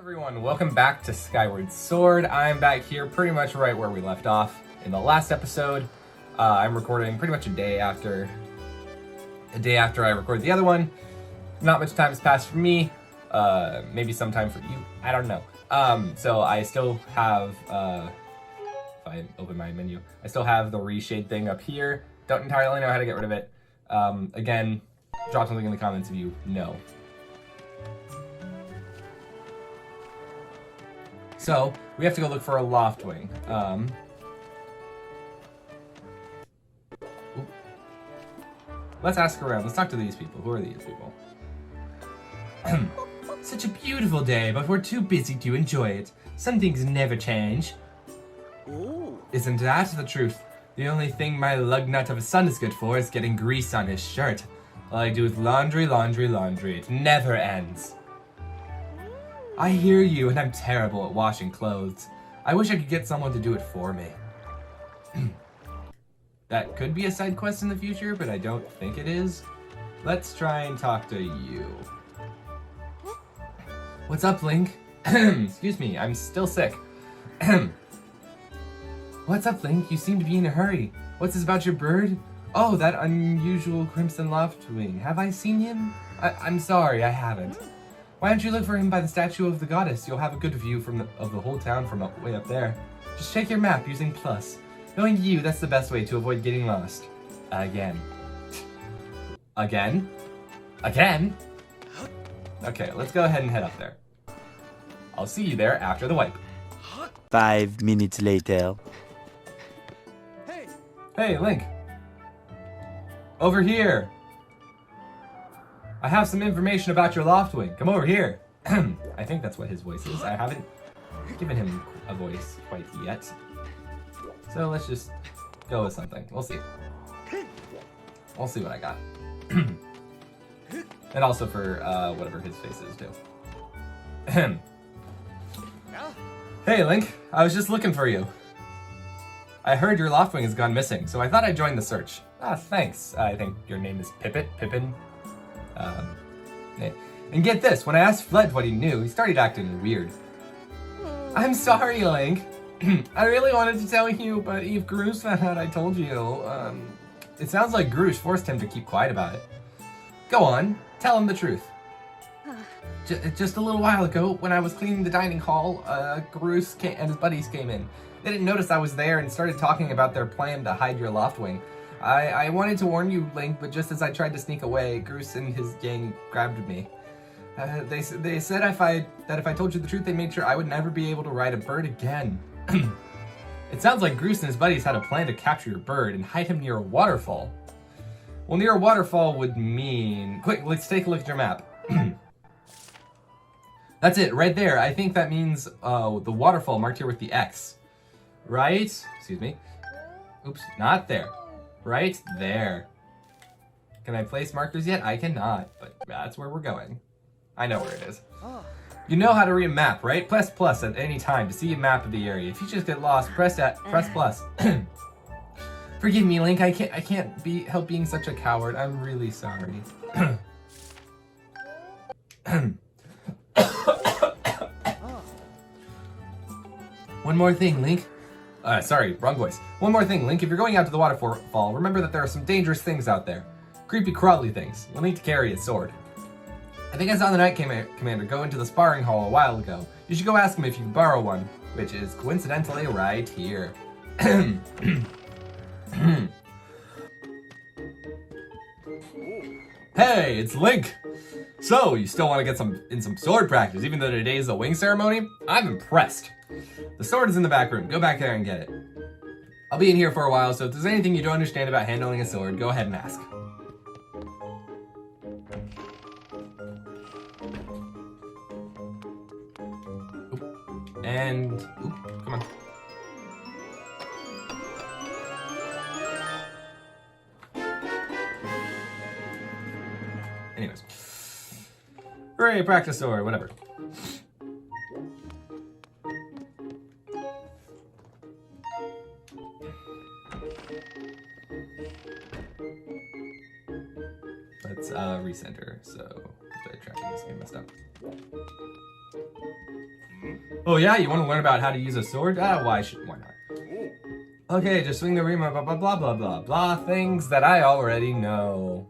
Everyone, welcome back to Skyward Sword. I'm back here pretty much right where we left off in the last episode. I'm recording pretty much a day after I recorded the other one. Not much time has passed for me. Maybe some time for you. I don't know. So I still have, if I open my menu, I still have the reshade thing up here. Don't entirely know how to get rid of it. Again, drop something in the comments if you know. So, we have to go look for a Loftwing. Let's ask around. Let's talk to these people. Who are these people? Such a beautiful day, but we're too busy to enjoy it. Some things never change. Ooh. Isn't that the truth? The only thing my lugnut of a son is good for is getting grease on his shirt. All I do is laundry, laundry, laundry. It never ends. I hear you, and I'm terrible at washing clothes. I wish I could get someone to do it for me. That could be a side quest in the future, but I don't think it is. Let's try and talk to you. What's up, Link? Excuse me, I'm still sick. What's up, Link? You seem to be in a hurry. What's this about your bird? Oh, that unusual Crimson Loftwing. Have I seen him? I'm sorry, I haven't. Why don't you look for him by the statue of the goddess? You'll have a good view of the whole town from way up there. Just check your map using plus. Knowing you, that's the best way to avoid getting lost. Again. Again? Again? Okay, let's go ahead and head up there. I'll see you there after the wipe. 5 minutes later. Hey, Link. Over here. I have some information about your Loftwing. Come over here. I think that's what his voice is. I haven't given him a voice quite yet. So let's just go with something. We'll see. We'll see what I got. And also for whatever his face is too. Hey, Link. I was just looking for you. I heard your Loftwing has gone missing, so I thought I'd join the search. Ah, thanks. I think your name is Pippin. And get this, when I asked Fled what he knew, he started acting weird. I'm sorry, Link. I really wanted to tell you, but if Groose found out I told you, it sounds like Groose forced him to keep quiet about it. Go on, tell him the truth. Just a little while ago, when I was cleaning the dining hall, Groose and his buddies came in. They didn't notice I was there and started talking about their plan to hide your Loftwing. I wanted to warn you, Link, but just as I tried to sneak away, Groose and his gang grabbed me. They said if I told you the truth, they made sure I would never be able to ride a bird again. It sounds like Groose and his buddies had a plan to capture your bird and hide him near a waterfall. Well, near a waterfall would mean... Quick, let's take a look at your map. That's it, right there. I think that means the waterfall marked here with the X. Right? Excuse me. Oops, not there. Right there. Can I place markers yet? I cannot, but that's where we're going. I know where it is. You know how to read a map, right? Press plus at any time to see a map of the area. If you just get lost, press plus. Forgive me, Link. I can't help being such a coward. I'm really sorry. One more thing, Link. Sorry, wrong voice. One more thing, Link. If you're going out to the waterfall, remember that there are some dangerous things out there. Creepy, crawly things. You'll need to carry a sword. I think I saw the Knight Commander go into the sparring hall a while ago. You should go ask him if you can borrow one, which is coincidentally right here. Hey, it's Link! So, you still want to get in some sword practice, even though today is a wing ceremony? I'm impressed. The sword is in the back room. Go back there and get it. I'll be in here for a while, so if there's anything you don't understand about handling a sword, go ahead and ask. Oop. And... Oop, come on. Anyways. Hooray, practice sword, whatever. Let's recenter, so the tracking is getting messed up. Oh yeah, you want to learn about how to use a sword? Why not? Okay, just swing the remote, blah blah blah blah blah blah. Things that I already know.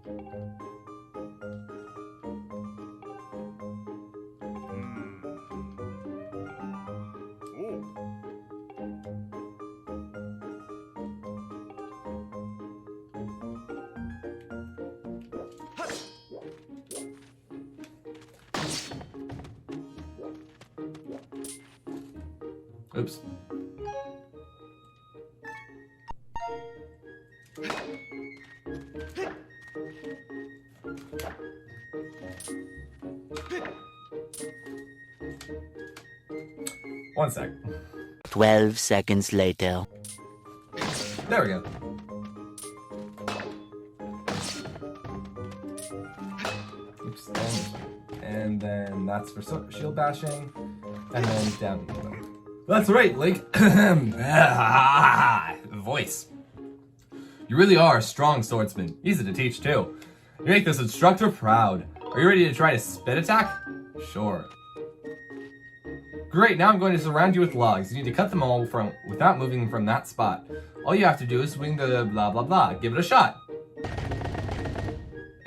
Oops. One sec. 12 seconds later. There we go. Oops. And then that's for shield bashing. And then down. That's right, Link. Voice. You really are a strong swordsman. Easy to teach, too. You make this instructor proud. Are you ready to try a spin attack? Sure. Great, now I'm going to surround you with logs. You need to cut them all without moving from that spot. All you have to do is swing the blah blah blah. Give it a shot.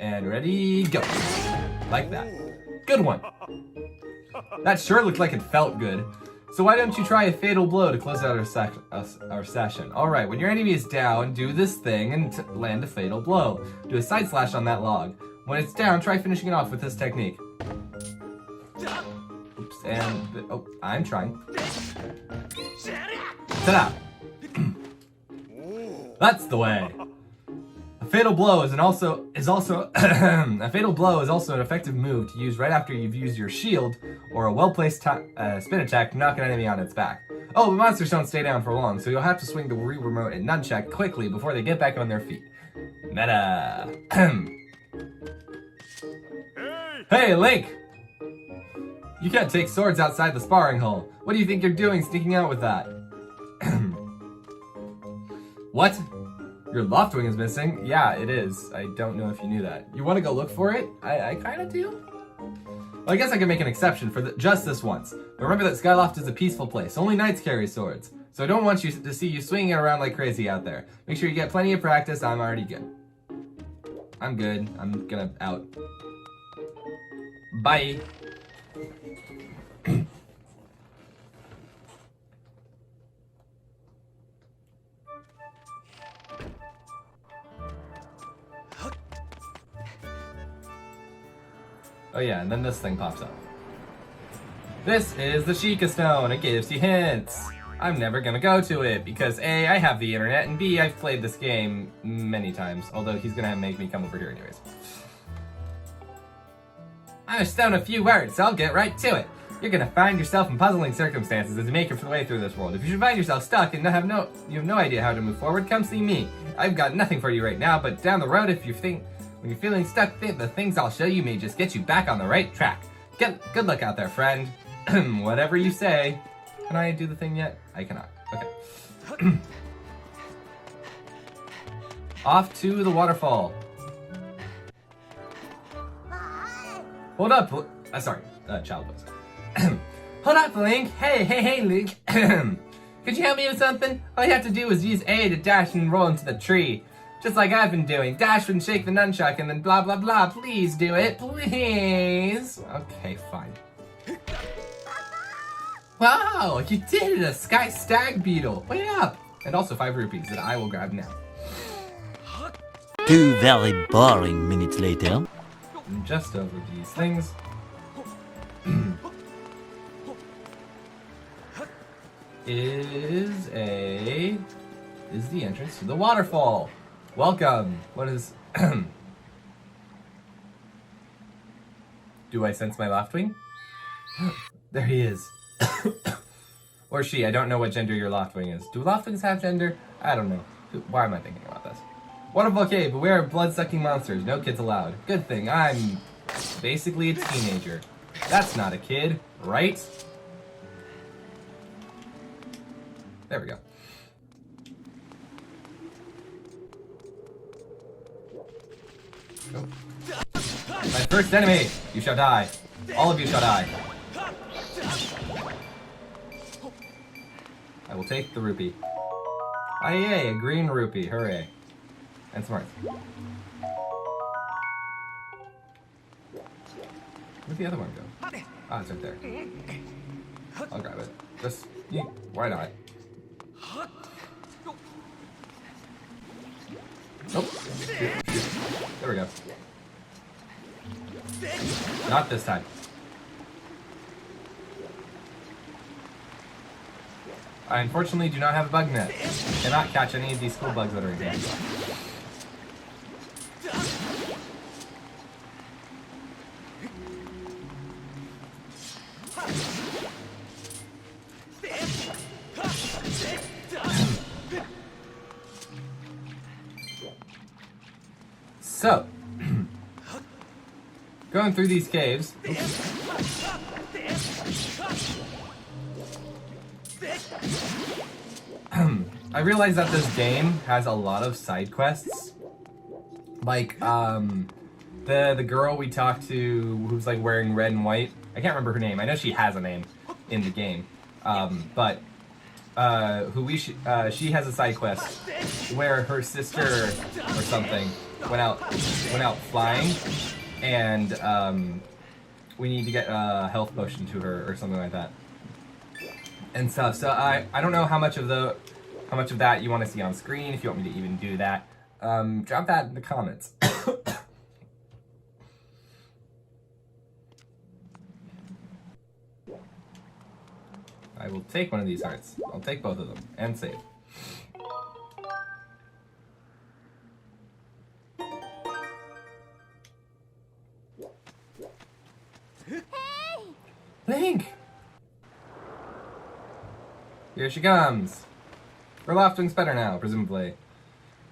And ready, go. Like that. Good one. That sure looked like it felt good. So why don't you try a fatal blow to close out our session? Alright, when your enemy is down, do this thing and land a fatal blow. Do a side slash on that log. When it's down, try finishing it off with this technique. Oops, and... oh, I'm trying. Ta-da! That's the way. A fatal blow is also a fatal blow is also an effective move to use right after you've used your shield or a well-placed spin attack to knock an enemy on its back. Oh, but monsters don't stay down for long, so you'll have to swing the Wii remote and nunchuck quickly before they get back on their feet. Meta. Hey, Link! You can't take swords outside the sparring hole. What do you think you're doing sneaking out with that? What? Your loft wing is missing? Yeah, it is. I don't know if you knew that. You want to go look for it? I kind of do. Well, I guess I can make an exception for just this once. But remember that Skyloft is a peaceful place. Only knights carry swords. So I don't want you to see you swinging it around like crazy out there. Make sure you get plenty of practice. I'm already good. I'm good. I'm gonna out. Bye. Oh yeah, and then this thing pops up. This is the Sheikah Stone. It gives you hints. I'm never gonna go to it because A, I have the internet, and B, I've played this game many times. Although he's gonna make me come over here anyways. I'm a stone a few words, so I'll get right to it. You're gonna find yourself in puzzling circumstances as you make your way through this world. If you should find yourself stuck and you have no idea how to move forward, come see me. I've got nothing for you right now, but down the road, when you're feeling stuck, the things I'll show you may just get you back on the right track. Good luck out there, friend. Whatever you say. Can I do the thing yet? I cannot. Okay. Off to the waterfall. Hold up. Sorry. Child voice. Hold up, Link. Hey, Link. Could you help me with something? All you have to do is use A to dash and roll into the tree. Just like I've been doing. Dash and shake the nunchuck and then blah, blah, blah. Please do it. Please. Okay, fine. Wow, you did it! A sky stag beetle. Way up! And also 5 rupees that I will grab now. 2 very boring minutes later. And just over these things. is the entrance to the waterfall. Welcome. What is... Do I sense my Loftwing? There he is. Or she. I don't know what gender your Loftwing is. Do Loftwings have gender? I don't know. Why am I thinking about this? Wonderful cave. Beware of blood-sucking monsters. No kids allowed. Good thing I'm basically a teenager. That's not a kid, right? There we go. Oh. My first enemy! You shall die. All of you shall die. I will take the rupee. Ah, yay, a green rupee. Hooray. And smart. Where'd the other one go? Ah, it's right there. I'll grab it. Just, why not? Oh, shoot. There we go. Not this time. I unfortunately do not have a bug net. Cannot catch any of these school bugs that are in here. So, going through these caves. I realize that this game has a lot of side quests. Like, the girl we talked to who's like wearing red and white. I can't remember her name. I know she has a name in the game. But she has a side quest where her sister or something went out flying, and we need to get a health potion to her or something like that and stuff. So I don't know how much of that you want to see on screen. If you want me to even do that, drop that in the comments. I will take one of these hearts. I'll take both of them and save. Link! Here she comes. Her Loftwing's better now, presumably.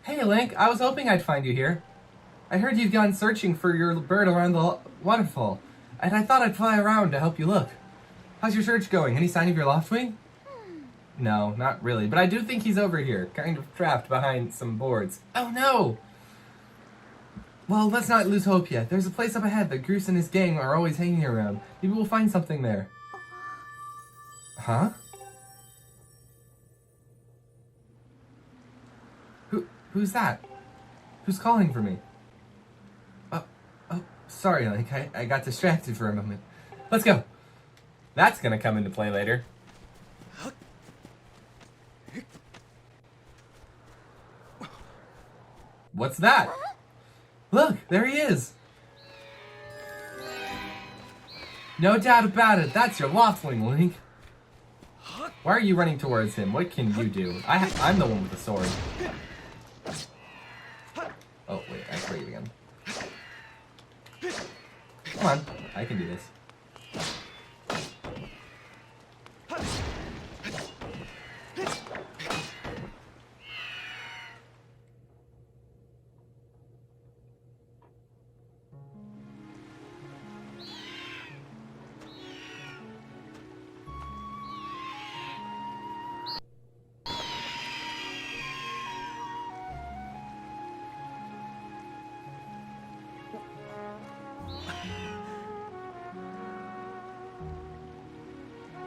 Hey, Link, I was hoping I'd find you here. I heard you've gone searching for your bird around the waterfall, and I thought I'd fly around to help you look. How's your search going? Any sign of your Loftwing? No, not really, but I do think he's over here, kind of trapped behind some boards. Oh no! Well, let's not lose hope yet. There's a place up ahead that Groose and his gang are always hanging around. Maybe we'll find something there. Huh? Who's that? Who's calling for me? Oh, sorry, Link. I got distracted for a moment. Let's go. That's gonna come into play later. What's that? Look, there he is. No doubt about it. That's your Loftwing, Link. Why are you running towards him? What can you do? I'm the one with the sword. Oh, wait, I forget again. Come on, I can do this.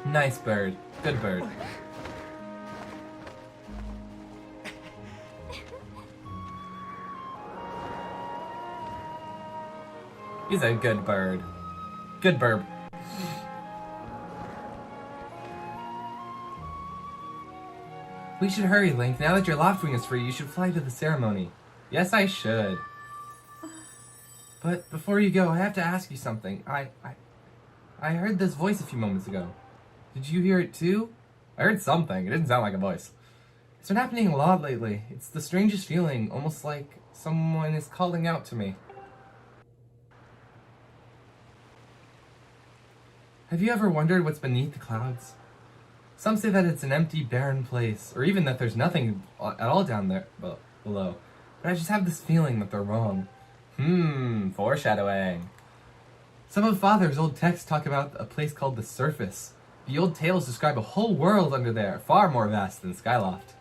Nice bird. Good bird. He's a good bird. Good bird. We should hurry, Link. Now that your Loftwing is free, you should fly to the ceremony. Yes, I should. But before you go, I have to ask you something. I heard this voice a few moments ago. Did you hear it too? I heard something. It didn't sound like a voice. It's been happening a lot lately. It's the strangest feeling, almost like someone is calling out to me. Have you ever wondered what's beneath the clouds? Some say that it's an empty, barren place, or even that there's nothing at all down there below. But I just have this feeling that they're wrong. Foreshadowing. Some of Father's old texts talk about a place called the Surface. The old tales describe a whole world under there, far more vast than Skyloft.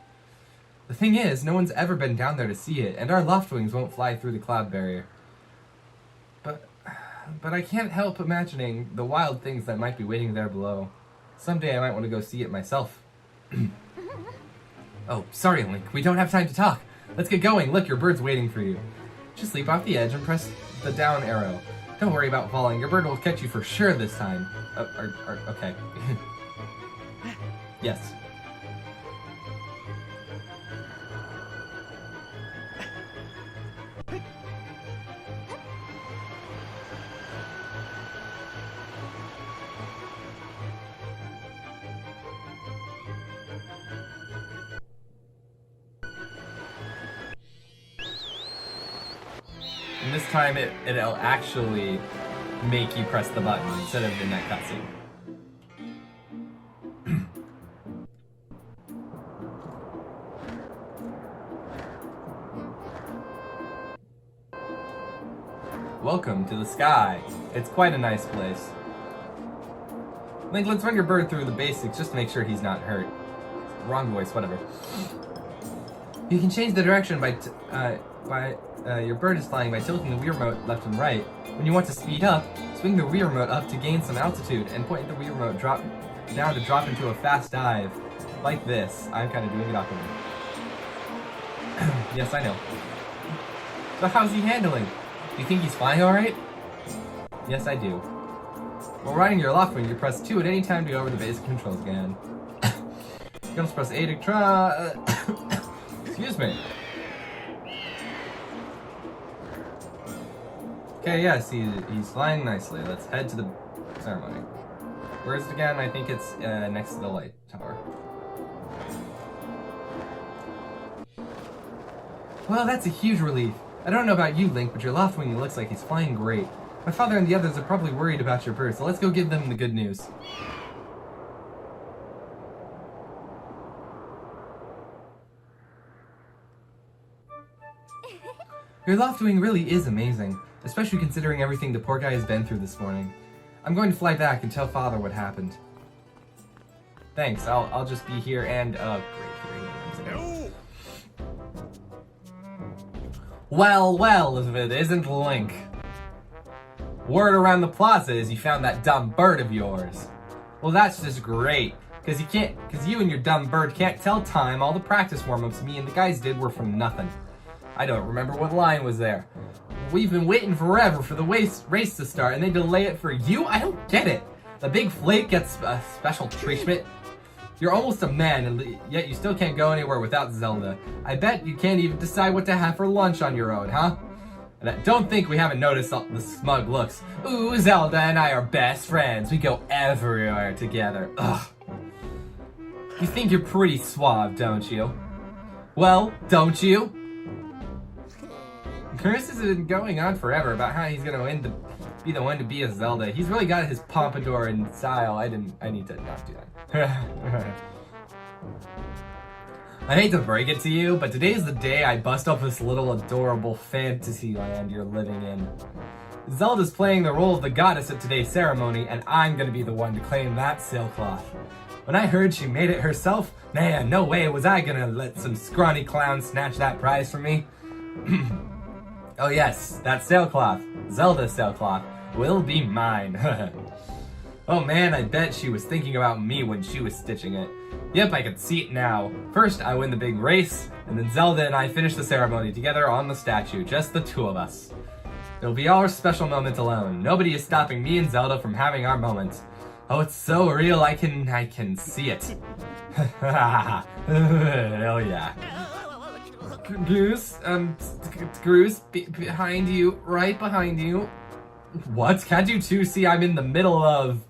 The thing is, no one's ever been down there to see it, and our Loftwings won't fly through the cloud barrier. But I can't help imagining the wild things that might be waiting there below. Someday I might want to go see it myself. Oh, sorry, Link. We don't have time to talk. Let's get going. Look, your bird's waiting for you. Just leap off the edge and press the down arrow. Don't worry about falling. Your bird will catch you for sure this time. Okay. Yes. And this time it'll actually make you press the button instead of in that cutscene. Welcome to the sky. It's quite a nice place. Link, let's run your bird through the basics just to make sure he's not hurt. Wrong voice, whatever. You can change the direction by your bird is flying by tilting the Wii remote left and right. When you want to speed up, swing the Wii remote up to gain some altitude and point the Wii remote down to drop into a fast dive. Like this. I'm kind of doing it awkwardly. Yes, I know. So how's he handling? Do you think he's flying alright? Yes, I do. While riding your loft wing, you press 2 at any time to go over the basic controls again. You can also press A to try... Excuse me. Okay, yes, he's flying nicely. Let's head to the ceremony. Where is it again? I think it's next to the light tower. Well, that's a huge relief. I don't know about you, Link, but your loft wing looks like he's flying great. My father and the others are probably worried about your bird, so let's go give them the good news. Your loft wing really is amazing, especially considering everything the poor guy has been through this morning. I'm going to fly back and tell Father what happened. Thanks, I'll just be here and, great hearing. Well, if it isn't Link. Word around the plaza is you found that dumb bird of yours. Well, that's just great, because you and your dumb bird can't tell time. All the practice warm-ups me and the guys did were from nothing. I don't remember what line was there. We've been waiting forever for the race to start, and they delay it for you? I don't get it. The big flake gets a special treatment. You're almost a man, and yet you still can't go anywhere without Zelda. I bet you can't even decide what to have for lunch on your own, huh? And I don't think we haven't noticed the smug looks. Ooh, Zelda and I are best friends. We go everywhere together. Ugh. You think you're pretty suave, don't you? Well, don't you? Groose has been going on forever about how he's gonna be the one to be a Zelda. He's really got his pompadour in style. I need to not do that. I hate to break it to you, but today's the day I bust up this little adorable fantasy land you're living in. Zelda's playing the role of the goddess at today's ceremony, and I'm gonna be the one to claim that sailcloth. When I heard she made it herself, man, no way was I gonna let some scrawny clown snatch that prize from me. Oh yes, that sailcloth, Zelda's sailcloth, will be mine. Oh man, I bet she was thinking about me when she was stitching it. Yep, I can see it now. First, I win the big race, and then Zelda and I finish the ceremony together on the statue, just the two of us. It'll be our special moment alone. Nobody is stopping me and Zelda from having our moment. Oh, it's so real, I can see it. Hell yeah. Groose, behind you, right behind you. What? Can't you two see I'm in the middle of...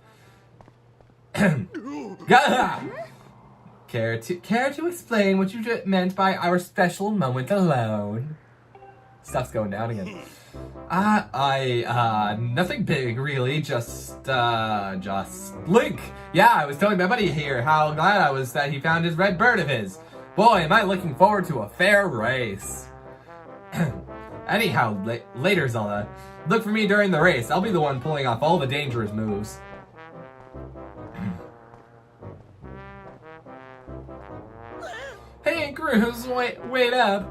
Care to explain what you meant by our special moment alone? Stuff's going down again. Nothing big, really, just Link. Yeah, I was telling my buddy here how glad I was that he found his red bird of his. Boy, am I looking forward to a fair race. Anyhow, later, Zelda. Look for me during the race. I'll be the one pulling off all the dangerous moves. Hey, Groose, wait up.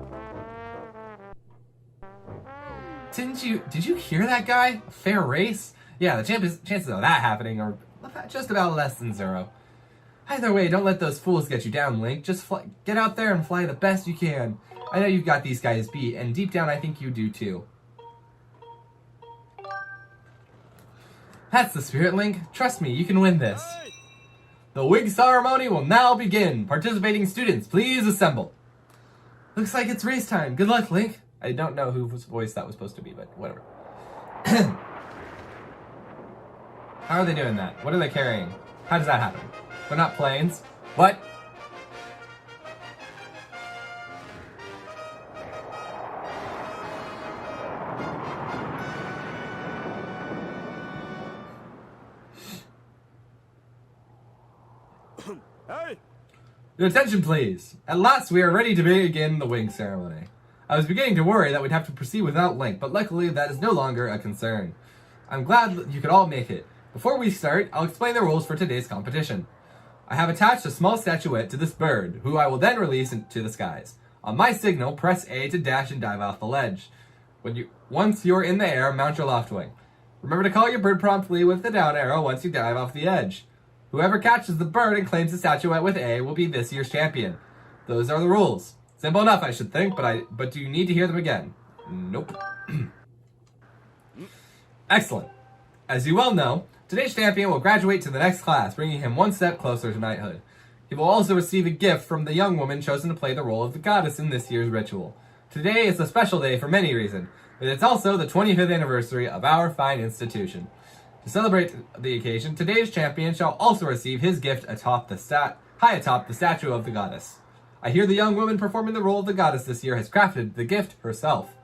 Did you hear that guy? A fair race? Yeah, the chances of that happening are just about less than 0. Either way, don't let those fools get you down, Link. Just get out there and fly the best you can. I know you've got these guys beat, and deep down I think you do too. That's the spirit, Link. Trust me, you can win this. The wig ceremony will now begin. Participating students, please assemble. Looks like it's race time. Good luck, Link. I don't know whose voice that was supposed to be, but whatever. How are they doing that? What are they carrying? How does that happen? They're not planes. What? Hey! Your attention, please. At last, we are ready to begin the wing ceremony. I was beginning to worry that we'd have to proceed without Link, but luckily that is no longer a concern. I'm glad you could all make it. Before we start, I'll explain the rules for today's competition. I have attached a small statuette to this bird, who I will then release into the skies. On my signal, press A to dash and dive off the ledge. Once you're in the air, mount your loft wing. Remember to call your bird promptly with the down arrow once you dive off the edge. Whoever catches the bird and claims the statuette with A will be this year's champion. Those are the rules. Simple enough, I should think, but do you need to hear them again? Nope. Excellent. As you well know, today's champion will graduate to the next class, bringing him one step closer to knighthood. He will also receive a gift from the young woman chosen to play the role of the goddess in this year's ritual. Today is a special day for many reasons, but it's also the 25th anniversary of our fine institution. To celebrate the occasion, today's champion shall also receive his gift high atop the statue of the goddess. I hear the young woman performing the role of the goddess this year has crafted the gift herself.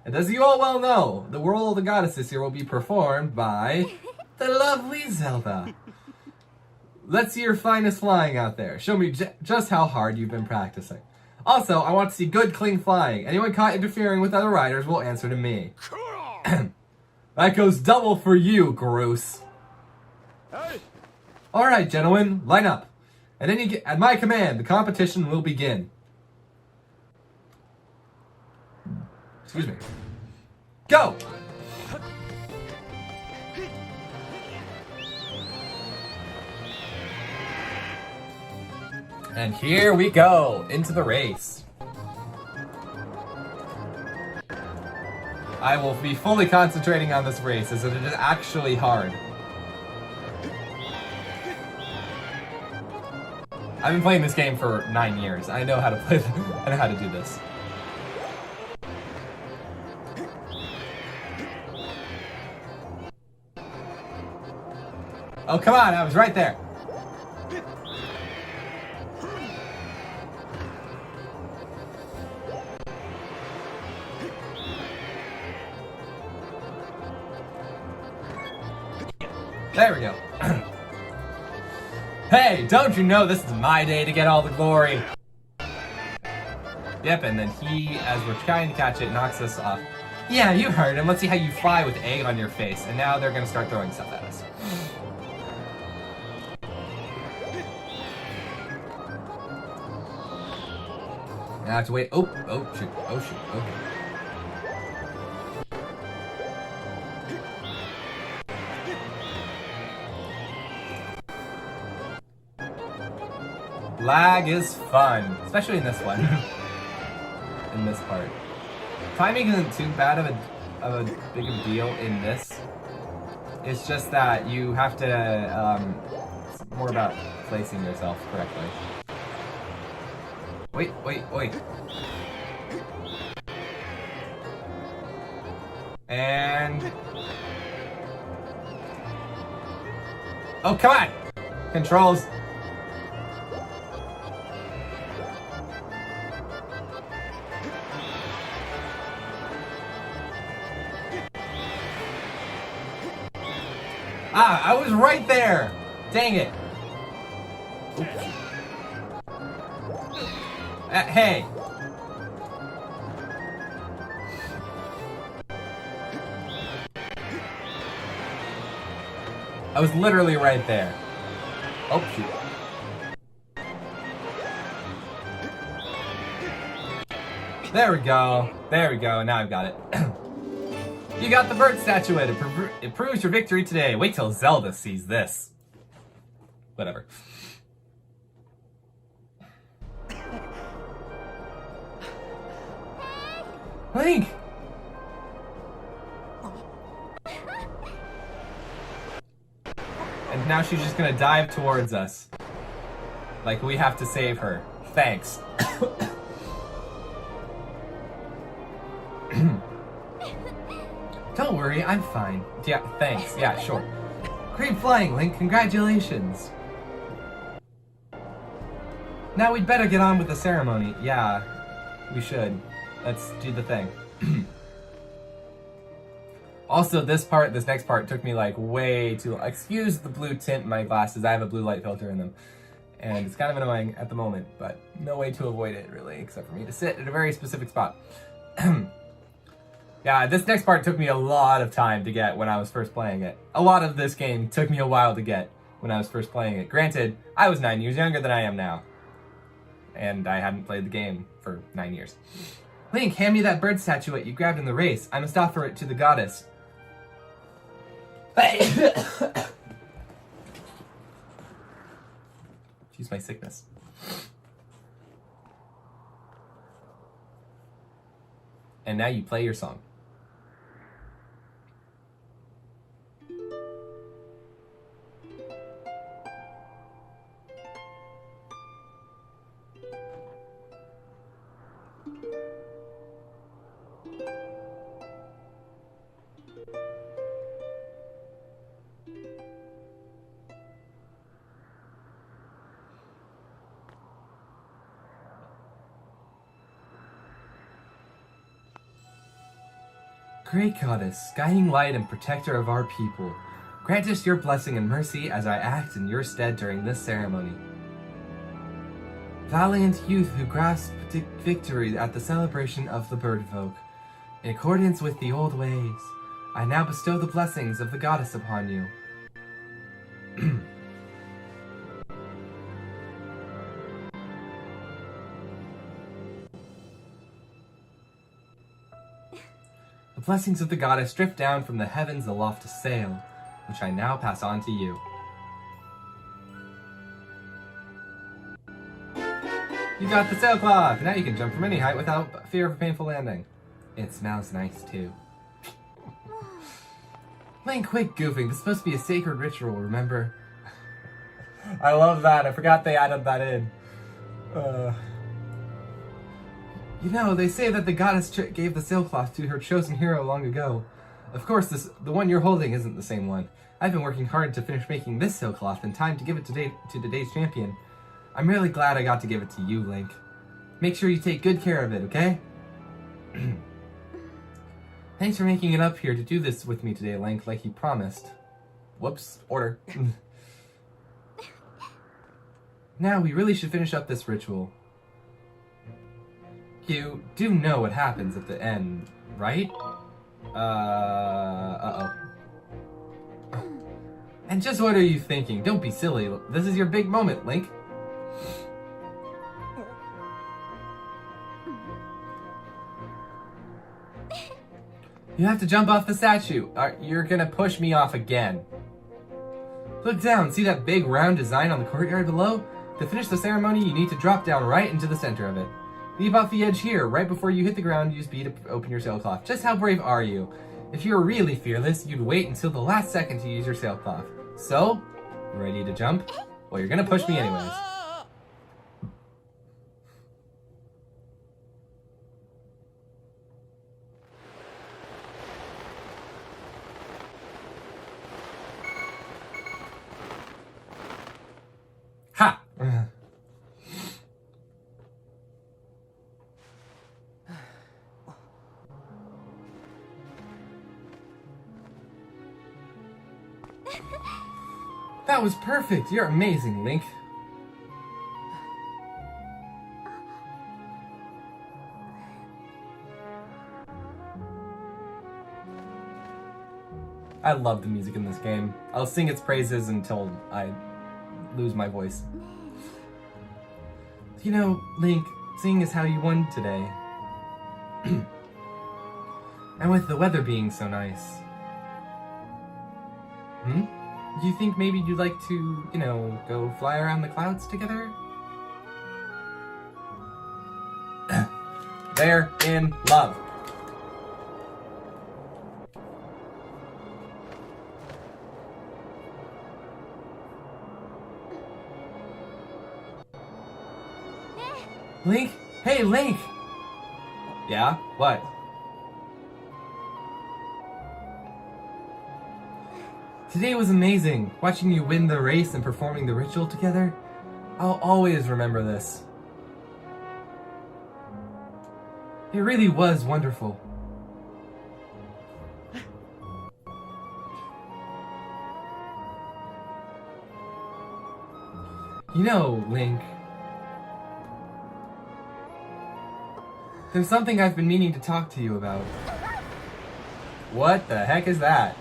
And as you all well know, the role of the goddess this year will be performed by the lovely Zelda. Let's see your finest flying out there. Show me just how hard you've been practicing. Also, I want to see good, clean flying. Anyone caught interfering with other riders will answer to me. That goes double for you, Groose. Hey! Alright, gentlemen, line up. At my command, the competition will begin. Excuse me. Go! And here we go, into the race. I will be fully concentrating on this race, as it is actually hard. I've been playing this game for 9 years. I know how to play. I know how to do this. Oh, come on, I was right there. There we go. Hey, don't you know this is my day to get all the glory? Yep, and then he, as we're trying to catch it, knocks us off. Yeah, you heard him. Let's see how you fly with egg on your face. And now they're going to start throwing stuff at us. I have to wait. Oh, shoot. Oh, shoot. Okay. Lag is fun, especially in this one. In this part. Timing isn't too bad of a big of a deal in this. It's just that you have to, it's more about placing yourself correctly. Wait. And... oh, come on! Controls. Ah, I was right there! Dang it! Hey! I was literally right there. Oh, shoot. There we go. There we go. Now I've got it. You got the bird statuette. It proves your victory today. Wait till Zelda sees this. Whatever. Link! And now she's just gonna dive towards us. Like we have to save her. Thanks. Don't worry, I'm fine. Yeah, thanks. Yeah, sure. Great flying, Link. Congratulations. Now we'd better get on with the ceremony. Yeah, we should. Let's do the thing. Also, this next part took me like way too long. Excuse the blue tint in my glasses. I have a blue light filter in them. And it's kind of annoying at the moment, but no way to avoid it really, except for me to sit at a very specific spot. Yeah, this next part took me a lot of time to get when I was first playing it. A lot of this game took me a while to get when I was first playing it. Granted, I was 9 years younger than I am now. And I hadn't played the game for 9 years. Link, hand me that bird statuette you grabbed in the race. I must offer it to the goddess. Excuse my sickness. And now you play your song. Great goddess, guiding light and protector of our people, grant us your blessing and mercy as I act in your stead during this ceremony. Valiant youth who grasped victory at the celebration of the bird folk, in accordance with the old ways, I now bestow the blessings of the goddess upon you. The blessings of the goddess drift down from the heavens aloft to sail, which I now pass on to you. You got the sailcloth! Now you can jump from any height without fear of a painful landing. It smells nice too. Link, quit goofing. This is supposed to be a sacred ritual, remember? I love that. I forgot they added that in. You know, they say that the goddess gave the sailcloth to her chosen hero long ago. Of course, the one you're holding isn't the same one. I've been working hard to finish making this sailcloth in time to give it to today's champion. I'm really glad I got to give it to you, Link. Make sure you take good care of it, okay? Thanks for making it up here to do this with me today, Link, like you promised. Whoops, order. Now, we really should finish up this ritual. You do know what happens at the end, right? Uh-oh. And just what are you thinking? Don't be silly. This is your big moment, Link. You have to jump off the statue. You're gonna push me off again. Look down. See that big round design on the courtyard below? To finish the ceremony, you need to drop down right into the center of it. Leap off the edge here. Right before you hit the ground, use B to open your sailcloth. Just how brave are you? If you were really fearless, you'd wait until the last second to use your sailcloth. So, ready to jump? Well, you're gonna push me anyways. Ha! That was perfect. You're amazing, Link. I love the music in this game. I'll sing its praises until I lose my voice. You know, Link, seeing as how you won today, and with the weather being so nice, do you think maybe you'd like to, you know, go fly around the clouds together? They're in love. Link? Hey, Link! Yeah? What? Today was amazing. Watching you win the race and performing the ritual together. I'll always remember this. It really was wonderful. You know, Link, there's something I've been meaning to talk to you about. What the heck is that?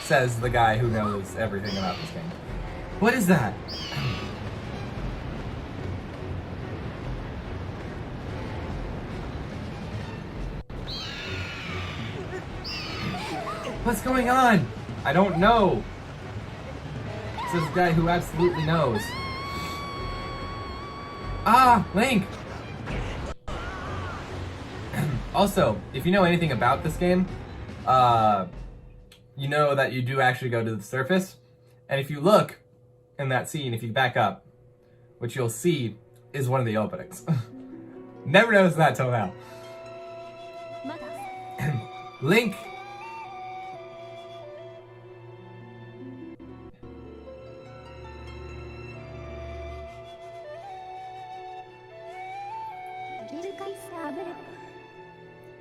Says the guy who knows everything about this game. What is that? What's going on? I don't know. Says the guy who absolutely knows. Ah, Link! Also, if you know anything about this game, you know that you do actually go to the surface. And if you look in that scene, if you back up, what you'll see is one of the openings. Never noticed that till now. Link!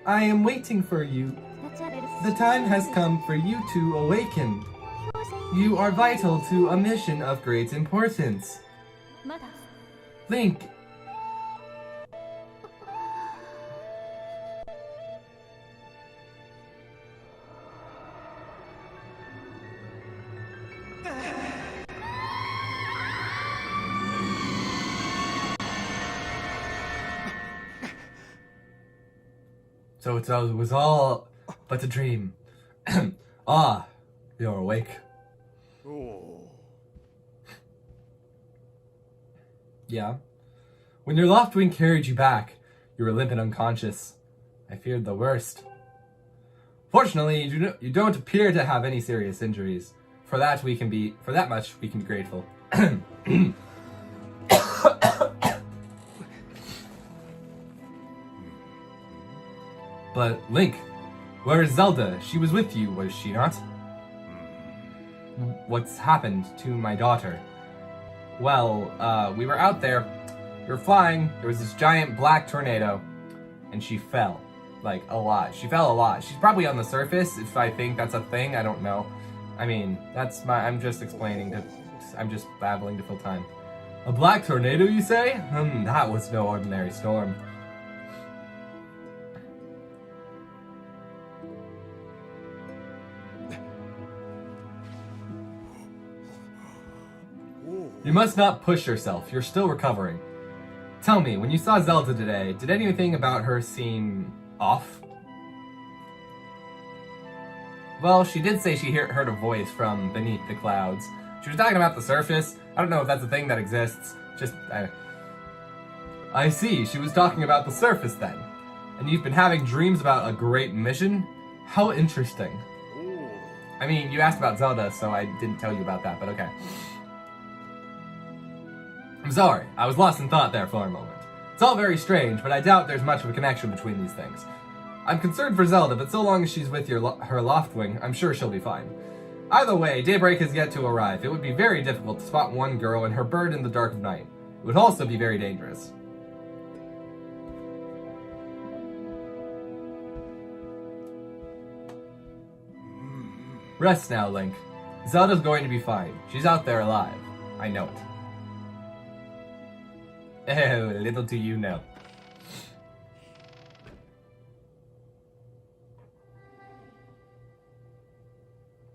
I am waiting for you. The time has come for you to awaken. You are vital to a mission of great importance. Link. So it was all but a dream. Ah, you're awake. Oh. Yeah. When your Loftwing carried you back, you were limp and unconscious. I feared the worst. Fortunately, you don't appear to have any serious injuries. For that much we can be grateful. But Link, where is Zelda? She was with you, was she not? What's happened to my daughter? Well, we were out there. We were flying. There was this giant black tornado, and she fell. Like, a lot. She fell a lot. She's probably on the surface, if I think that's a thing. I don't know. I mean, I'm just explaining I'm just babbling to fill time. A black tornado, you say? That was no ordinary storm. You must not push yourself. You're still recovering. Tell me, when you saw Zelda today, did anything about her seem off? Well, she did say she heard a voice from beneath the clouds. She was talking about the surface. I don't know if that's a thing that exists. I see. She was talking about the surface then. And you've been having dreams about a great mission? How interesting. I mean, you asked about Zelda, so I didn't tell you about that, but okay. I'm sorry, I was lost in thought there for a moment. It's all very strange, but I doubt there's much of a connection between these things. I'm concerned for Zelda, but so long as she's with her Loftwing, I'm sure she'll be fine. Either way, daybreak has yet to arrive. It would be very difficult to spot one girl and her bird in the dark of night. It would also be very dangerous. Rest now, Link. Zelda's going to be fine. She's out there alive. I know it. Oh, little do you know.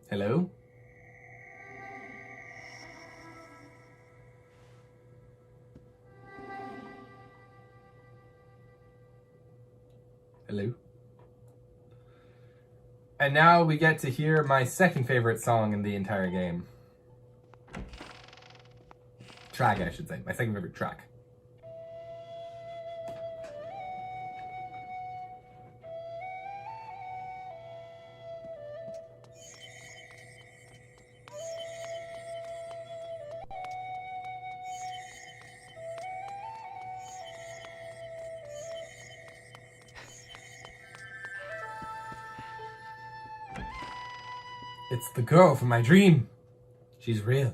Hello? Hello? And now we get to hear my second favorite song in the entire game. Track, I should say. My second favorite track. It's the girl from my dream. She's real.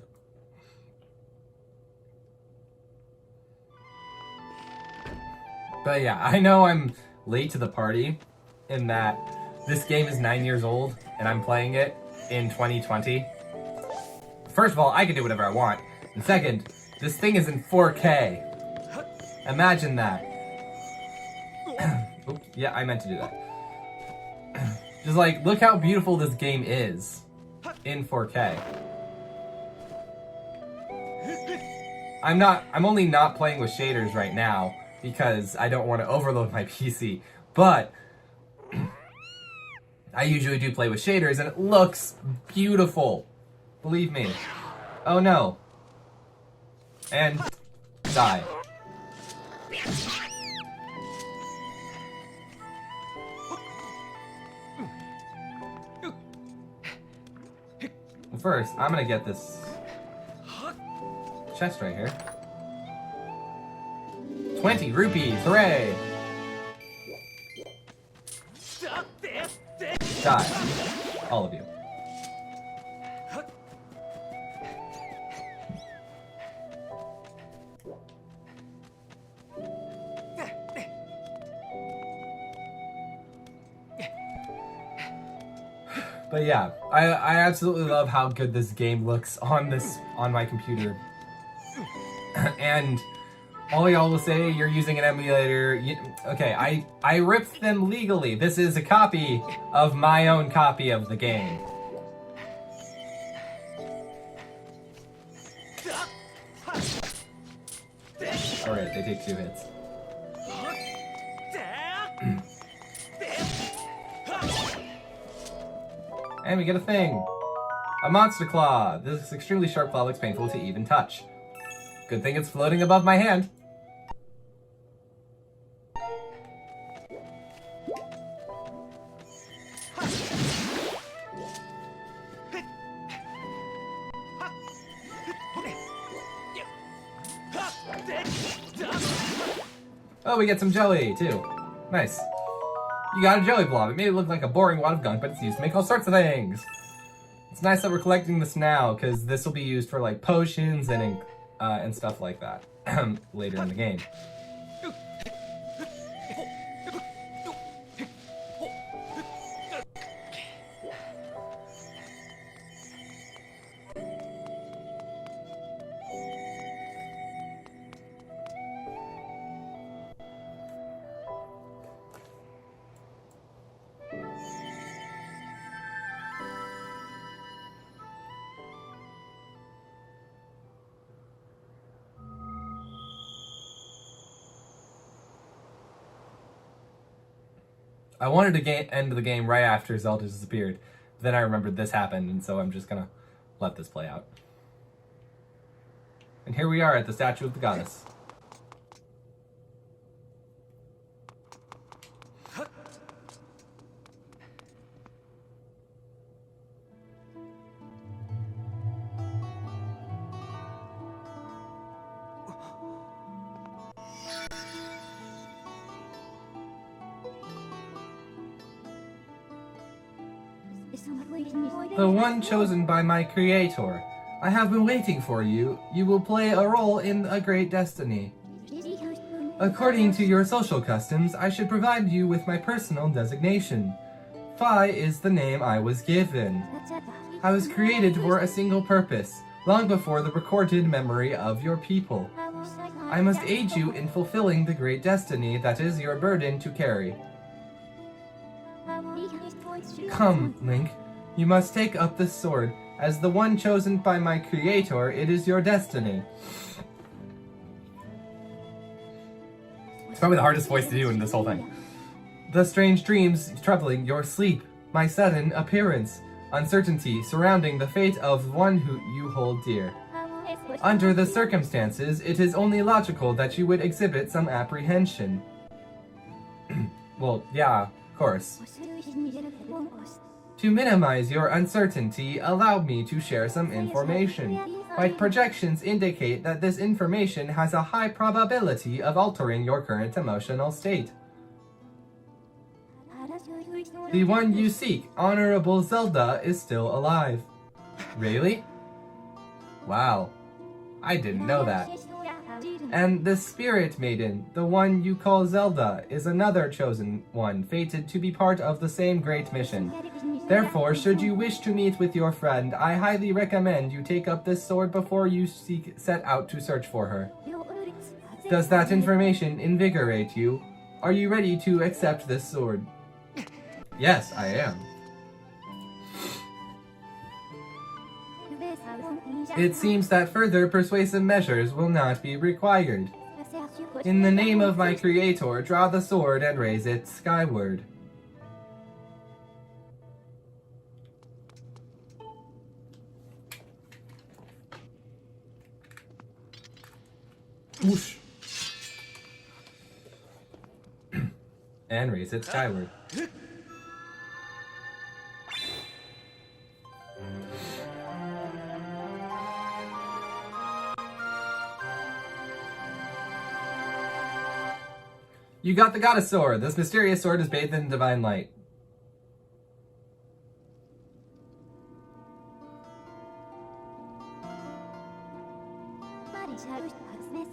But yeah, I know I'm late to the party in that this game is 9 years old and I'm playing it in 2020. First of all, I can do whatever I want. And second, this thing is in 4K. Imagine that. Oops, yeah, I meant to do that. Just like, look how beautiful this game is in 4K. I'm only not playing with shaders right now because I don't want to overload my PC, but I usually do play with shaders and it looks beautiful. Believe me. Oh no. And die. Well, first, I'm gonna get this chest right here. 20 rupees, hooray! Die. All of you. But yeah, I absolutely love how good this game looks on my computer. And all y'all will say you're using an emulator. Okay, I ripped them legally. This is a copy of my own copy of the game. Alright, they take 2 hits. And we get a thing. A monster claw. This extremely sharp claw looks painful to even touch. Good thing it's floating above my hand. Oh, we get some jelly, too. Nice. You got a jelly blob. It made it look like a boring wad of gunk, but it's used to make all sorts of things. It's nice that we're collecting this now, because this will be used for, like, potions and stuff like that later in the game. I wanted to end the game right after Zelda disappeared. Then I remembered this happened, and so I'm just gonna let this play out. And here we are at the statue of the goddess. The one chosen by my creator. I have been waiting for you. You will play a role in a great destiny. According to your social customs, I should provide you with my personal designation. Phi is the name I was given. I was created for a single purpose, long before the recorded memory of your people. I must aid you in fulfilling the great destiny that is your burden to carry. Come, Link. You must take up this sword. As the one chosen by my creator, it is your destiny. It's probably the hardest voice to do in this whole thing. The strange dreams troubling your sleep, my sudden appearance, uncertainty surrounding the fate of one who you hold dear. Under the circumstances, it is only logical that you would exhibit some apprehension. Well, yeah, of course. To minimize your uncertainty, allow me to share some information. My projections indicate that this information has a high probability of altering your current emotional state. The one you seek, Honorable Zelda, is still alive. Really? Wow. I didn't know that. And the Spirit Maiden, the one you call Zelda, is another chosen one, fated to be part of the same great mission. Therefore, should you wish to meet with your friend, I highly recommend you take up this sword before you set out to search for her. Does that information invigorate you? Are you ready to accept this sword? Yes, I am. It seems that further persuasive measures will not be required. In the name of my creator, draw the sword and raise it skyward. Whoosh. And raise it skyward. You got the goddess sword. This mysterious sword is bathed in divine light.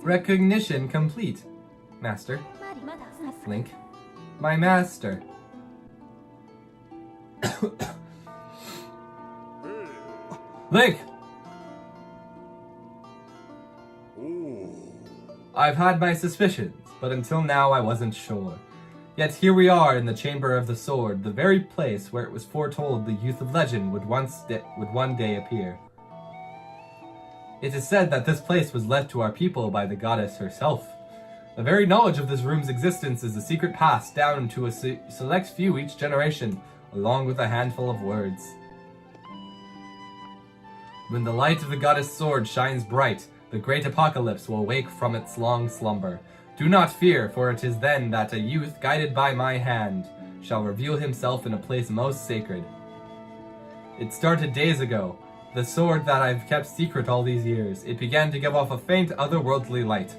Recognition complete. Master. Link. My master. Link! I've had my suspicions, but until now I wasn't sure. Yet here we are in the Chamber of the Sword, the very place where it was foretold the youth of legend would one day appear. It is said that this place was left to our people by the goddess herself. The very knowledge of this room's existence is a secret passed down to a select few each generation, along with a handful of words. When the light of the goddess sword shines bright, the great apocalypse will wake from its long slumber. Do not fear, for it is then that a youth, guided by my hand, shall reveal himself in a place most sacred. It started days ago, the sword that I've kept secret all these years. It began to give off a faint, otherworldly light.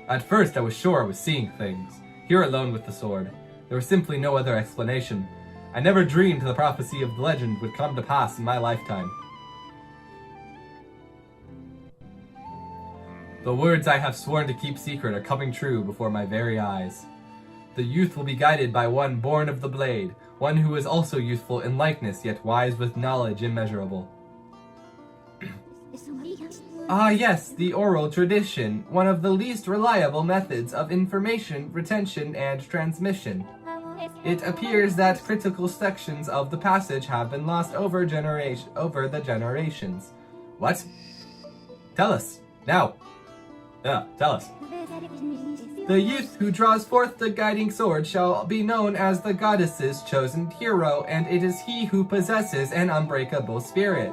At first I was sure I was seeing things, here alone with the sword. There was simply no other explanation. I never dreamed the prophecy of the legend would come to pass in my lifetime. The words I have sworn to keep secret are coming true before my very eyes. The youth will be guided by one born of the blade, one who is also youthful in likeness, yet wise with knowledge immeasurable. Ah yes, the oral tradition, one of the least reliable methods of information retention and transmission. It appears that critical sections of the passage have been lost over the generations. What? Tell us, now. Yeah, tell us. The youth who draws forth the guiding sword shall be known as the goddess's chosen hero, and it is he who possesses an unbreakable spirit.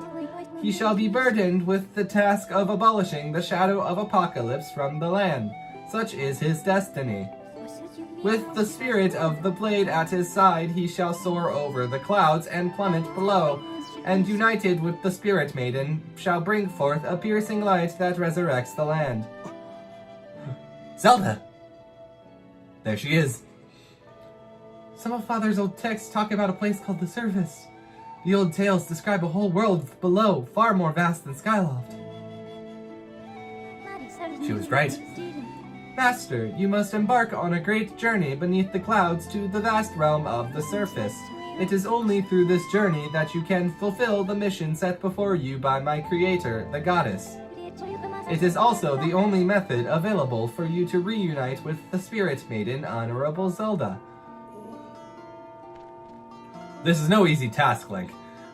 He shall be burdened with the task of abolishing the shadow of apocalypse from the land. Such is his destiny. With the spirit of the blade at his side, he shall soar over the clouds and plummet below, and united with the Spirit Maiden, shall bring forth a piercing light that resurrects the land. Zelda! There she is. Some of Father's old texts talk about a place called the Surface. The old tales describe a whole world below, far more vast than Skyloft. She was right. Master, you must embark on a great journey beneath the clouds to the vast realm of the Surface. It is only through this journey that you can fulfill the mission set before you by my creator, the goddess. It is also the only method available for you to reunite with the Spirit Maiden, Honorable Zelda. This is no easy task, Link.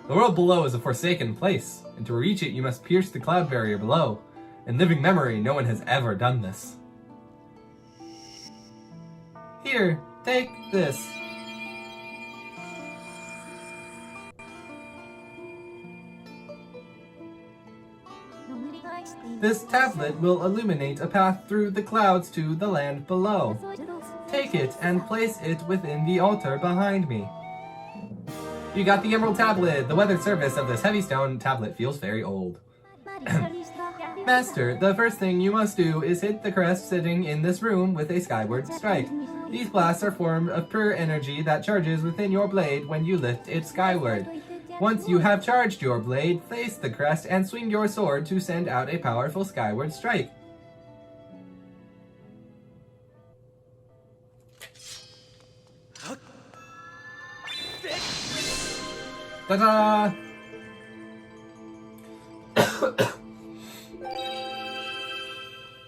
The world below is a forsaken place, and to reach it you must pierce the cloud barrier below. In living memory, no one has ever done this. Here, take this. This tablet will illuminate a path through the clouds to the land below. Take it and place it within the altar behind me. You got the Emerald Tablet. The weathered surface of this heavy stone tablet feels very old. Master, the first thing you must do is hit the crest sitting in this room with a skyward strike. These blasts are formed of pure energy that charges within your blade when you lift it skyward. Once you have charged your blade, face the crest and swing your sword to send out a powerful skyward strike. Ta-da!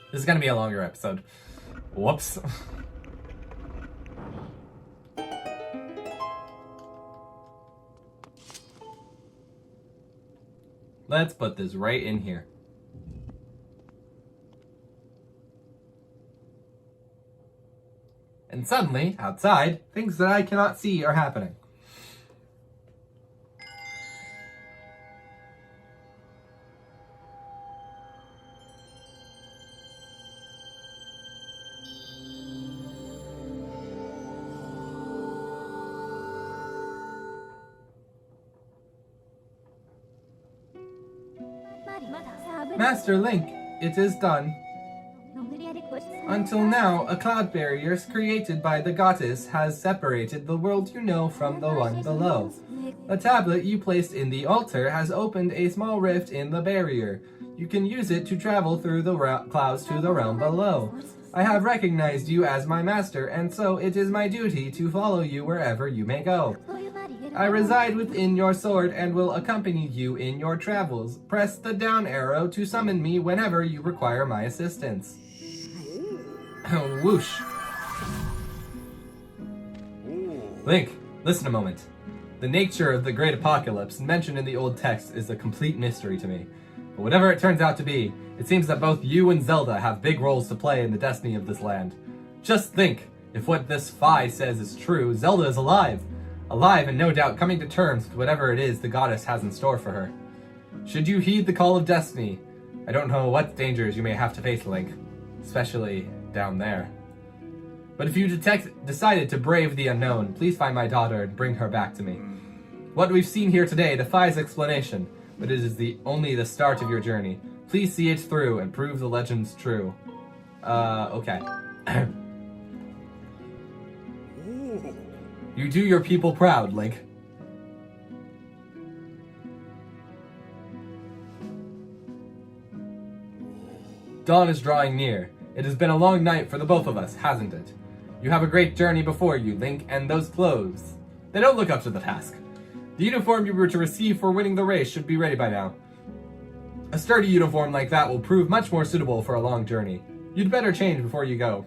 This is gonna be a longer episode. Whoops. Let's put this right in here. And suddenly, outside, things that I cannot see are happening. Master Link, it is done. Until now, a cloud barrier created by the goddess has separated the world you know from the one below. A tablet you placed in the altar has opened a small rift in the barrier. You can use it to travel through the clouds to the realm below. I have recognized you as my master, and so it is my duty to follow you wherever you may go. I reside within your sword and will accompany you in your travels. Press the down arrow to summon me whenever you require my assistance. Whoosh. Link, listen a moment. The nature of the Great Apocalypse mentioned in the old text is a complete mystery to me. But whatever it turns out to be, it seems that both you and Zelda have big roles to play in the destiny of this land. Just think, if what this Phi says is true, Zelda is alive. Alive and no doubt coming to terms with whatever it is the goddess has in store for her. Should you heed the call of destiny, I don't know what dangers you may have to face, Link. Especially down there. But if you decided to brave the unknown, please find my daughter and bring her back to me. What we've seen here today defies explanation, but it is only the start of your journey. Please see it through and prove the legends true. Okay. You do your people proud, Link. Dawn is drawing near. It has been a long night for the both of us, hasn't it? You have a great journey before you, Link, and those clothes. They don't look up to the task. The uniform you were to receive for winning the race should be ready by now. A sturdy uniform like that will prove much more suitable for a long journey. You'd better change before you go.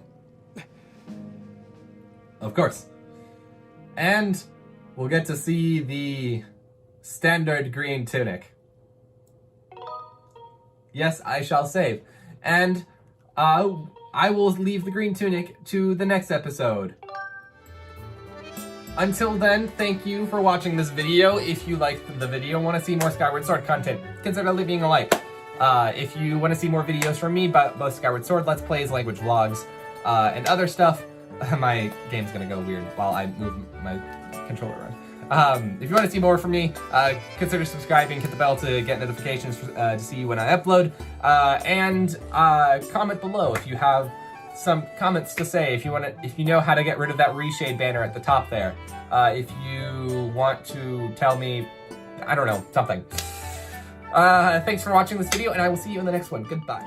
Of course. And we'll get to see the standard green tunic. Yes, I shall save. And I will leave the green tunic to the next episode. Until then, thank you for watching this video. If you liked the video and want to see more Skyward Sword content, consider leaving a like. If you want to see more videos from me, both Skyward Sword Let's Plays, language vlogs, and other stuff, my game's gonna go weird while I move my controller around. If you want to see more from me, consider subscribing, hit the bell to get notifications to see when I upload, and comment below if you have some comments to say. If you know how to get rid of that reshade banner at the top there. If you want to tell me, I don't know, something. Thanks for watching this video, and I will see you in the next one. Goodbye.